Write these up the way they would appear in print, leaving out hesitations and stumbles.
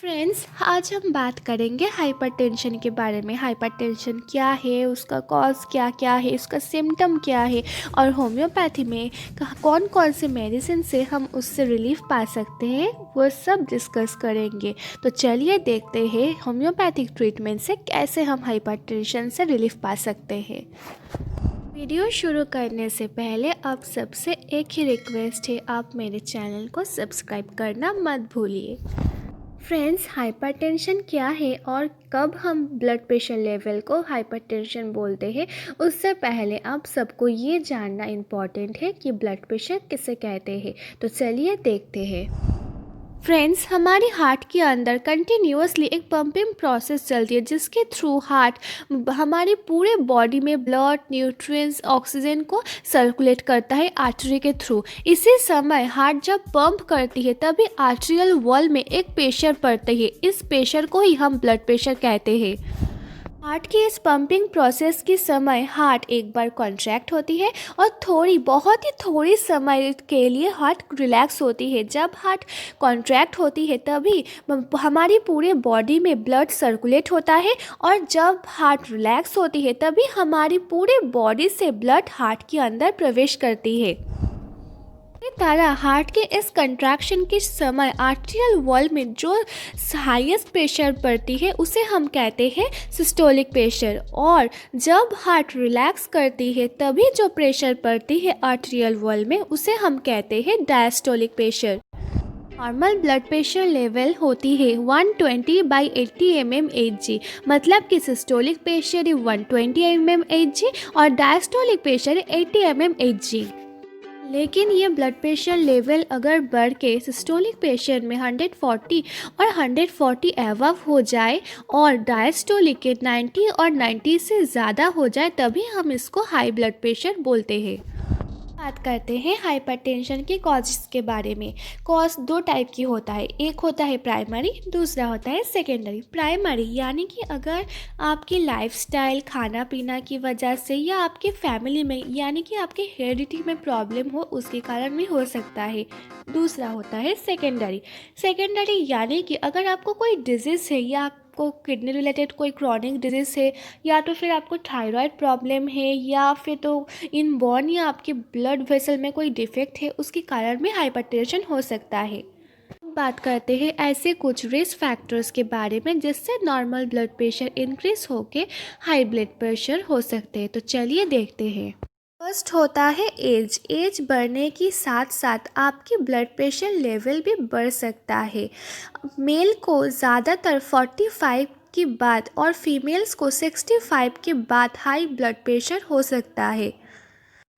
Friends, आज हम बात करेंगे हाइपरटेंशन के बारे में। हाइपरटेंशन क्या है, उसका कॉज क्या क्या है, उसका सिम्टम क्या है और होम्योपैथी में कौन कौन से मेडिसिन से हम उससे रिलीफ पा सकते हैं, वो सब डिस्कस करेंगे। तो चलिए देखते हैं होम्योपैथिक ट्रीटमेंट से कैसे हम हाइपरटेंशन से रिलीफ पा सकते हैं। वीडियो शुरू करने से पहले आप सबसे एक ही रिक्वेस्ट है, आप मेरे चैनल को सब्सक्राइब करना मत भूलिए। फ्रेंड्स, हाइपरटेंशन क्या है और कब हम ब्लड प्रेशर लेवल को हाइपरटेंशन बोलते हैं, उससे पहले आप सबको ये जानना इम्पॉर्टेंट है कि ब्लड प्रेशर किसे कहते हैं। तो चलिए देखते हैं। फ्रेंड्स, हमारी हार्ट के अंदर कंटिन्यूअसली एक पंपिंग प्रोसेस चलती है, जिसके थ्रू हार्ट हमारी पूरे बॉडी में ब्लड, न्यूट्रिएंट्स, ऑक्सीजन को सर्कुलेट करता है आर्टरी के थ्रू। इसी समय हार्ट जब पंप करती है तभी आर्ट्रियल वॉल में एक प्रेशर पड़ती है। इस प्रेशर को ही हम ब्लड प्रेशर कहते हैं। हार्ट की इस पंपिंग प्रोसेस के समय हार्ट एक बार कॉन्ट्रैक्ट होती है और बहुत ही थोड़ी समय के लिए हार्ट रिलैक्स होती है। जब हार्ट कॉन्ट्रैक्ट होती है तभी हमारी पूरे बॉडी में ब्लड सर्कुलेट होता है और जब हार्ट रिलैक्स होती है तभी हमारी पूरे बॉडी से ब्लड हार्ट के अंदर प्रवेश करती है। इसी तरह हार्ट के इस कंट्रैक्शन के समय आर्टेरियल वॉल में जो हाईएस्ट प्रेशर पड़ती है उसे हम कहते हैं सिस्टोलिक प्रेशर, और जब हार्ट रिलैक्स करती है तभी जो प्रेशर पड़ती है आर्टेरियल वॉल में उसे हम कहते हैं diastolic pressure. Normal blood pressure level होती है 120/80 mmHg, मतलब कि सिस्टोलिक प्रेशर 120 mmHg और डायस्टोलिक प्रेशर 80 mmHg। लेकिन ये ब्लड प्रेशर लेवल अगर बढ़ के सिस्टोलिक प्रेशर में 140 और 140 एबव हो जाए और डायस्टोलिक के 90 और 90 से ज़्यादा हो जाए तभी हम इसको हाई ब्लड प्रेशर बोलते हैं। बात करते हैं हाइपरटेंशन के कॉजेस के बारे में। कॉज दो टाइप की होता है, एक होता है प्राइमरी, दूसरा होता है सेकेंडरी। प्राइमरी यानी कि अगर आपकी लाइफस्टाइल, खाना पीना की वजह से या आपके फैमिली में यानी कि आपके हेरिडिटी में प्रॉब्लम हो, उसके कारण भी हो सकता है। दूसरा होता है सेकेंडरी। सेकेंडरी यानी कि अगर आपको कोई डिजीज़ है या को किडनी रिलेटेड कोई क्रॉनिक डिजीज़ है या तो फिर आपको थायराइड प्रॉब्लम है या फिर तो इनबॉर्न या आपके ब्लड वेसल में कोई डिफेक्ट है, उसके कारण भी हाइपरटेंशन हो सकता है। बात करते हैं ऐसे कुछ रिस्क फैक्टर्स के बारे में जिससे नॉर्मल ब्लड प्रेशर इंक्रीज होकर हाई ब्लड प्रेशर हो सकते हैं। तो चलिए देखते हैं। फर्स्ट होता है एज। एज बढ़ने के साथ साथ आपकी ब्लड प्रेशर लेवल भी बढ़ सकता है। मेल को ज़्यादातर 45 के बाद और फीमेल्स को 65 के बाद हाई ब्लड प्रेशर हो सकता है।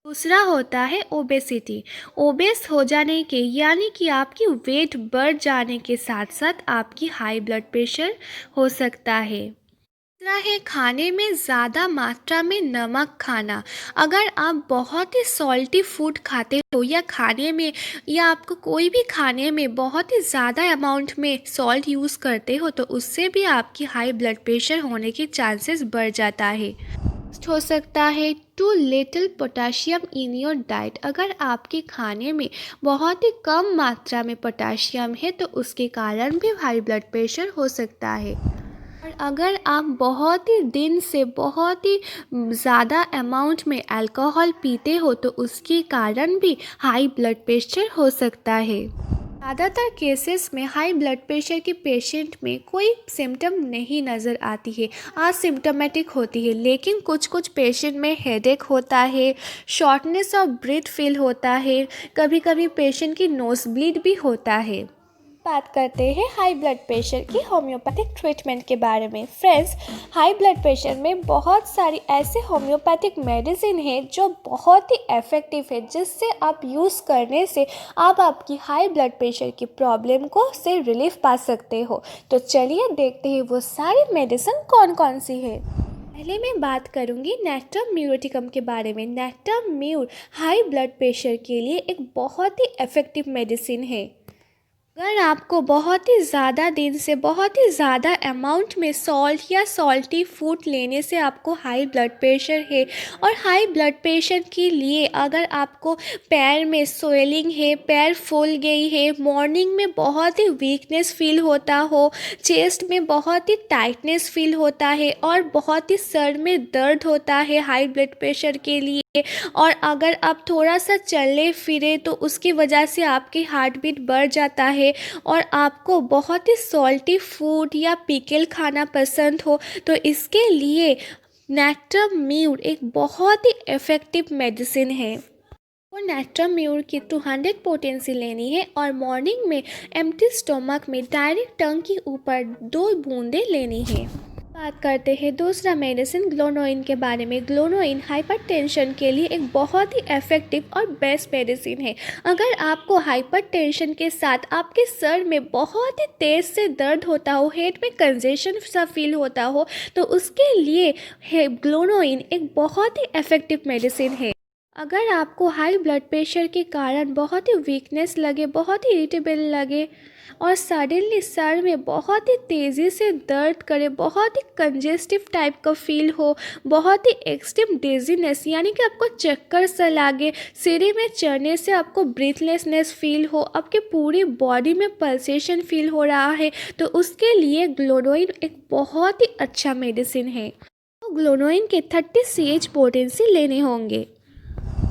दूसरा होता है ओबेसिटी। ओबेस हो जाने के यानी कि आपकी वेट बढ़ जाने के साथ साथ आपकी हाई ब्लड प्रेशर हो सकता है। तीसरा है खाने में ज़्यादा मात्रा में नमक खाना। अगर आप बहुत ही सॉल्टी फूड खाते हो या खाने में या आपको कोई भी खाने में बहुत ही ज़्यादा अमाउंट में सॉल्ट यूज़ करते हो तो उससे भी आपकी हाई ब्लड प्रेशर होने के चांसेस बढ़ जाता है। हो सकता है too little potassium in your diet. अगर आपके खाने में बहुत ही कम मात्रा में पोटाशियम है तो उसके कारण भी हाई ब्लड प्रेशर हो सकता है। और अगर आप बहुत ही दिन से बहुत ही ज़्यादा अमाउंट में अल्कोहल पीते हो तो उसके कारण भी हाई ब्लड प्रेशर हो सकता है। ज़्यादातर केसेस में हाई ब्लड प्रेशर के पेशेंट में कोई सिम्टम नहीं नज़र आती है, असिम्टोमेटिक होती है, लेकिन कुछ कुछ पेशेंट में हेडेक होता है, शॉर्टनेस ऑफ ब्रीथ फील होता है, कभी कभी पेशेंट की नोज ब्लीड भी होता है। बात करते हैं हाई ब्लड प्रेशर की होम्योपैथिक ट्रीटमेंट के बारे में। फ्रेंड्स, हाई ब्लड प्रेशर में बहुत सारी ऐसे होम्योपैथिक मेडिसिन है जो बहुत ही इफ़ेक्टिव है, जिससे आप यूज़ करने से आप आपकी हाई ब्लड प्रेशर की प्रॉब्लम को से रिलीफ पा सकते हो। तो चलिए देखते हैं वो सारी मेडिसिन कौन कौन सी है। पहले मैं बात करूंगी नेक्टम म्यूरेटिकम के बारे में। नेक्टम म्यूर हाई ब्लड प्रेशर के लिए एक बहुत ही इफ़ेक्टिव मेडिसिन है। अगर आपको बहुत ही ज़्यादा दिन से बहुत ही ज़्यादा अमाउंट में सॉल्ट या सॉल्टी फूड लेने से आपको हाई ब्लड प्रेशर है, और हाई ब्लड प्रेशर के लिए अगर आपको पैर में स्वेलिंग है, पैर फूल गई है, मॉर्निंग में बहुत ही वीकनेस फील होता हो, चेस्ट में बहुत ही टाइटनेस फील होता है और बहुत ही सर में दर्द होता है हाई ब्लड प्रेशर के लिए, और अगर आप थोड़ा सा चले फिरे तो उसकी वजह से आपकी हार्ट बीट बढ़ जाता है, और आपको बहुत ही सॉल्टी फूड या पिकल खाना पसंद हो, तो इसके लिए नेट्रम्यूर एक बहुत ही इफ़ेक्टिव मेडिसिन है। वो नेट्रम्यूर की 200 पोटेंसी लेनी है और मॉर्निंग में एम्प्टी स्टोमक में डायरेक्ट टंग के ऊपर 2 बूंदें लेनी है। बात करते हैं दूसरा मेडिसिन ग्लोनोइन के बारे में। ग्लोनोइन हाइपरटेंशन के लिए एक बहुत ही इफ़ेक्टिव और बेस्ट मेडिसिन है। अगर आपको हाइपरटेंशन के साथ आपके सर में बहुत ही तेज़ से दर्द होता हो, हेड में कंजेशन सा फील होता हो, तो उसके लिए ग्लोनोइन एक बहुत ही इफ़ेक्टिव मेडिसिन है। अगर आपको हाई ब्लड प्रेशर के कारण बहुत ही वीकनेस लगे, बहुत ही इरिटेबल लगे और सडनली सर में बहुत ही तेज़ी से दर्द करे, बहुत ही कंजेस्टिव टाइप का फील हो, बहुत ही एक्सट्रीम डिजीनेस यानी कि आपको चक्कर सा लगे, सीढ़ी में चढ़ने से आपको ब्रीथलेसनेस फील हो, आपके पूरी बॉडी में पल्सेशन फील हो रहा है, तो उसके लिए ग्लोनोइन एक बहुत ही अच्छा मेडिसिन है। तो ग्लोनोइन के 30 CH पोटेंसी लेने होंगे।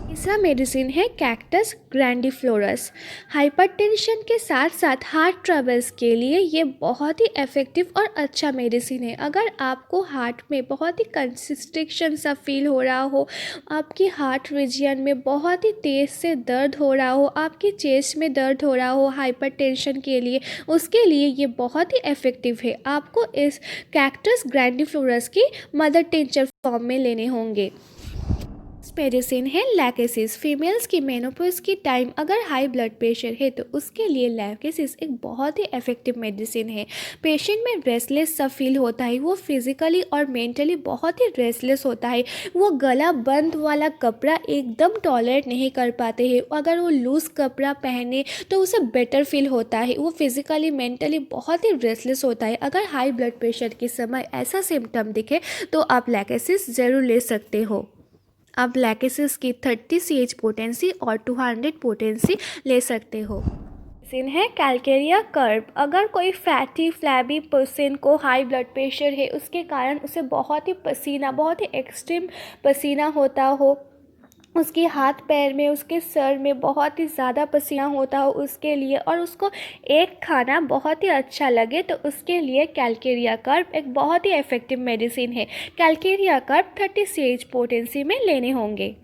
तीसरा मेडिसिन है कैक्टस ग्रैंडिफ्लोरस। हाइपरटेंशन के साथ साथ हार्ट ट्रबल्स के लिए ये बहुत ही इफ़ेक्टिव और अच्छा मेडिसिन है। अगर आपको हार्ट में बहुत ही कंस्ट्रिक्शन सा फील हो रहा हो, आपकी हार्ट रीजन में बहुत ही तेज़ से दर्द हो रहा हो, आपकी चेस्ट में दर्द हो रहा हो हाइपरटेंशन के लिए, उसके लिए ये बहुत ही इफ़ेक्टिव है। आपको इस कैक्टस ग्रैंडिफ्लोरस की मदर टिंचर फॉर्म में लेने होंगे। मेडिसिन है लैकेसिस। फीमेल्स की मेनोपॉज की टाइम अगर हाई ब्लड प्रेशर है तो उसके लिए लैकेसिस एक बहुत ही इफ़ेक्टिव मेडिसिन है। पेशेंट में रेस्टलेस सा फील होता है, वो फिज़िकली और मेंटली बहुत ही रेस्टलेस होता है, वो गला बंद वाला कपड़ा एकदम टॉलरेट नहीं कर पाते हैं, अगर वो लूज़ कपड़ा पहने तो उसे बेटर फील होता है, वो फिज़िकली मेंटली बहुत ही रेस्टलेस होता है। अगर हाई ब्लड प्रेशर के समय ऐसा सिम्टम दिखे तो आप लैकेसिस ज़रूर ले सकते हो। आप लैकेसिस की 30 CH पोटेंसी और 200 पोटेंसी ले सकते हो। मेडिसिन है कैलकेरिया कर्ब। अगर कोई फैटी फ्लैबी पर्सन को हाई ब्लड प्रेशर है, उसके कारण उसे बहुत ही पसीना, बहुत ही एक्सट्रीम पसीना होता हो, उसके हाथ पैर में, उसके सर में बहुत ही ज़्यादा पसीना होता हो, उसके लिए, और उसको एक खाना बहुत ही अच्छा लगे, तो उसके लिए कैलकेरिया कर्ब एक बहुत ही इफ़ेक्टिव मेडिसिन है। कैलकेरिया कर्ब 30 CH पोटेंसी में लेने होंगे।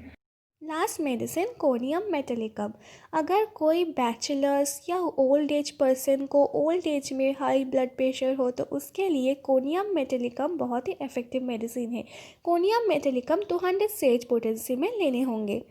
Last medicine conium metallicum. अगर कोई बैचलर्स या ओल्ड एज पर्सन को ओल्ड एज में हाई ब्लड प्रेशर हो तो उसके लिए कोनियम मेटेलिकम बहुत ही इफ़ेक्टिव मेडिसिन है। कोनियम मेटेलिकम 200 CH पोटेंसी में लेने होंगे।